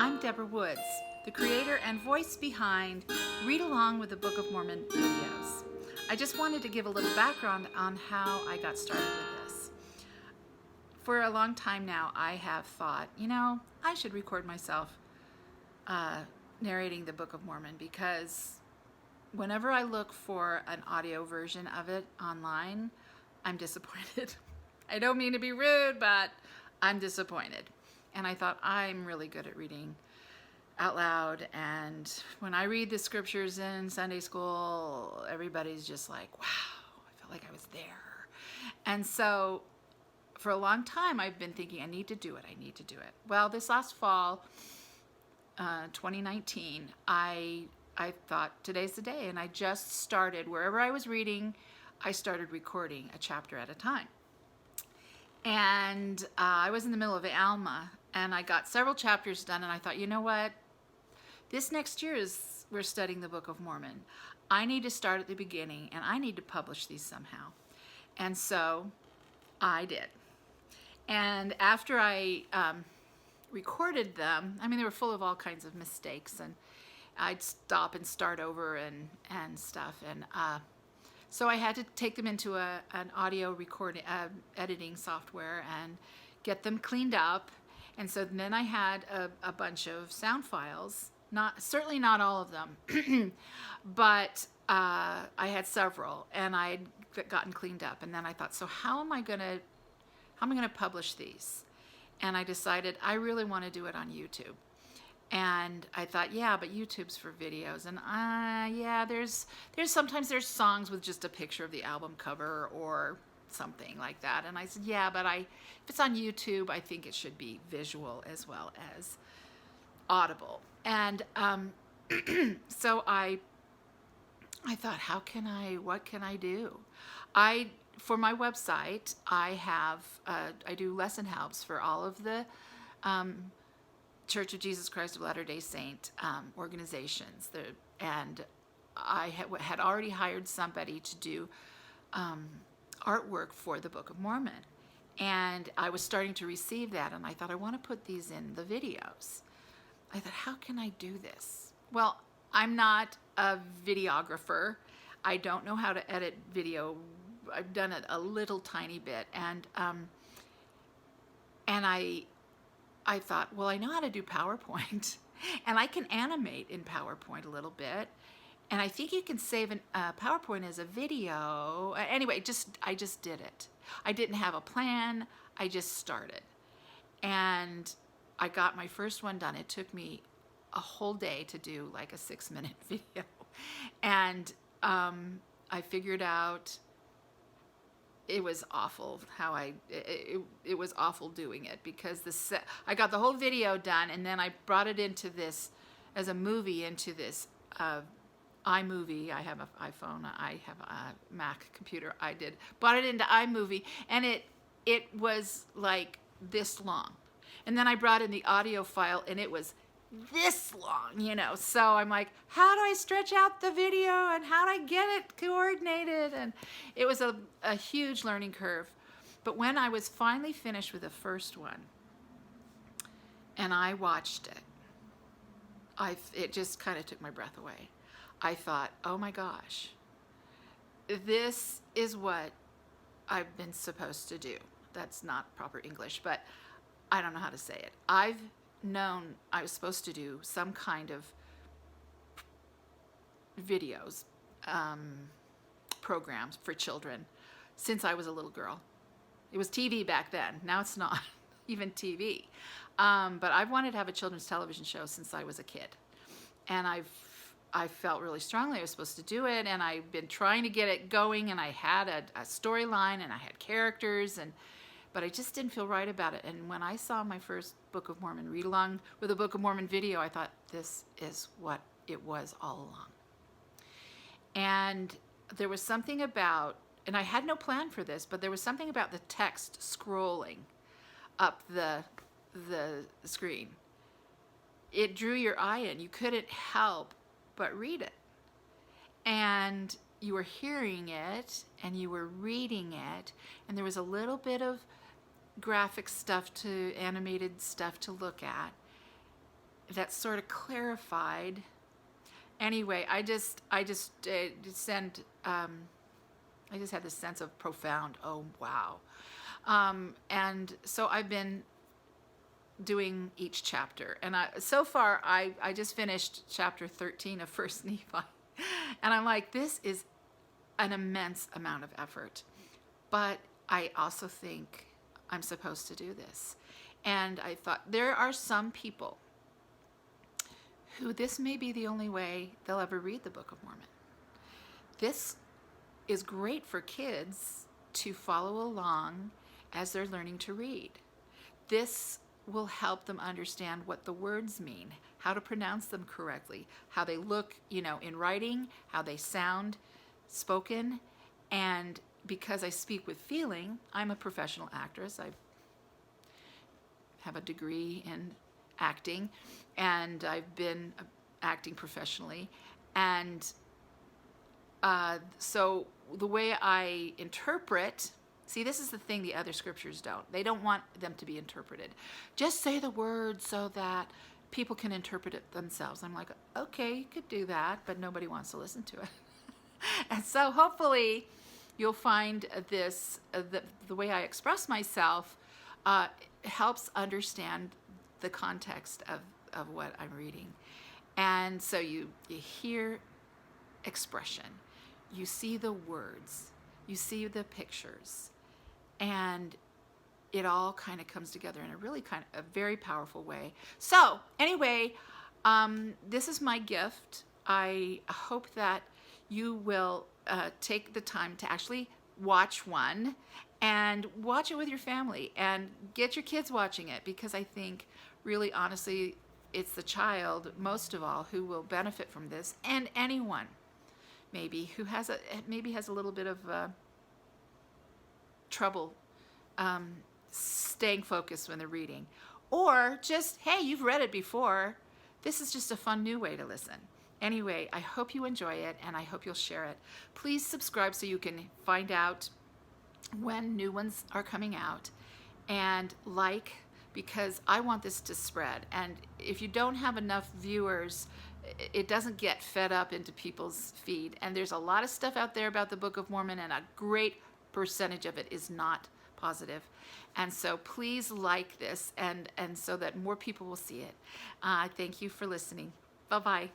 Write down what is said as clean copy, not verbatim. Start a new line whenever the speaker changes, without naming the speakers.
I'm Debra Woods, the creator and voice behind Read Along with the Book of Mormon videos. I just wanted to give a little background on how I got started with this. For a long time now, I have thought, I should record myself narrating the Book of Mormon, because whenever I look for an audio version of it online, I'm disappointed. I don't mean to be rude, but I'm disappointed. And I thought, I'm really good at reading out loud, and when I read the scriptures in Sunday school, everybody's just like, wow, I felt like I was there. And so for a long time, I've been thinking, I need to do it. Well, this last fall, 2019, I thought, today's the day, and I just started, wherever I was reading, I started recording a chapter at a time. And I was in the middle of Alma, and I got several chapters done, and I thought, you know what? This next year we're studying the Book of Mormon. I need to start at the beginning, and I need to publish these somehow. And so I did. And after I recorded them, they were full of all kinds of mistakes, and I'd stop and start over and stuff. And so I had to take them into an audio recording editing software and get them cleaned up. And so then I had a bunch of sound files, certainly not all of them, but I had several, and I'd gotten cleaned up. And then I thought, so how am I gonna publish these? And I decided I really want to do it on YouTube. And I thought, yeah, but YouTube's for videos, and yeah, there's sometimes there's songs with just a picture of the album cover or something like that. And I said, yeah, but if it's on YouTube, I think it should be visual as well as audible. And so I thought, what can I do? For my website, I do lesson helps for all of the Church of Jesus Christ of Latter-day Saint organizations. And I had already hired somebody to do artwork for the Book of Mormon. And I was starting to receive that, and I thought, I want to put these in the videos. I thought, how can I do this? Well, I'm not a videographer. I don't know how to edit video. I've done it a little tiny bit, and I thought, well, I know how to do PowerPoint, and I can animate in PowerPoint a little bit, and I think you can save PowerPoint as a video. Anyway, I just did it. I didn't have a plan. I just started, and I got my first one done. It took me a whole day to do like a 6-minute video, and I figured out it was awful it was awful doing it, because I got the whole video done, and then I brought it into this as a movie, into this iMovie. I have an iPhone, I have a Mac computer. Brought it into iMovie, and it was like this long. And then I brought in the audio file, and it was this long, So I'm like, how do I stretch out the video, and how do I get it coordinated? And it was a huge learning curve. But when I was finally finished with the first one, and I watched it, it just kind of took my breath away. I thought, oh my gosh, this is what I've been supposed to do. That's not proper English, but I don't know how to say it. I've known I was supposed to do some kind of videos, programs for children since I was a little girl. It was TV back then. Now it's not even TV. But I've wanted to have a children's television show since I was a kid. And I felt really strongly I was supposed to do it, and I've been trying to get it going, and I had a storyline, and I had characters, but I just didn't feel right about it. And when I saw my first Book of Mormon Read Along with a Book of Mormon video, I thought, this is what it was all along. And there was something about, and I had no plan for this, but there was something about the text scrolling up the screen. It drew your eye in. You couldn't help but read it. And you were hearing it, and you were reading it, and there was a little bit of graphic stuff animated stuff to look at. that sort of clarified. Anyway, I just had this sense of profound, oh wow. And so I've been doing each chapter, and so far I just finished chapter 13 of First Nephi, and I'm like, this is an immense amount of effort, but I also think I'm supposed to do this. And I thought, there are some people who this may be the only way they'll ever read the Book of Mormon. This is great for kids to follow along as they're learning to read. This will help them understand what the words mean, how to pronounce them correctly, how they look, in writing, how they sound spoken. And because I speak with feeling, I'm a professional actress. I have a degree in acting, and I've been acting professionally. And so the way I interpret, see, this is the thing the other scriptures don't. They don't want them to be interpreted. Just say the words so that people can interpret it themselves. I'm like, okay, you could do that, but nobody wants to listen to it. And so hopefully you'll find this, the way I express myself helps understand the context of what I'm reading. And so you hear expression, you see the words, you see the pictures, and it all kind of comes together in a really a very powerful way. So anyway, this is my gift. I hope that you will take the time to actually watch one, and watch it with your family, and get your kids watching it, because I think really honestly it's the child most of all who will benefit from this, and anyone maybe who has a little bit of trouble staying focused when they're reading, or just, hey, you've read it before, this is just a fun new way to listen. Anyway, I hope you enjoy it, and I hope you'll share it. Please subscribe so you can find out when new ones are coming out, and because I want this to spread. And if you don't have enough viewers, it doesn't get fed up into people's feed. And there's a lot of stuff out there about the Book of Mormon, and a great percentage of it is not positive. And so please like this, and so that more people will see it. Thank you for listening. Bye-bye.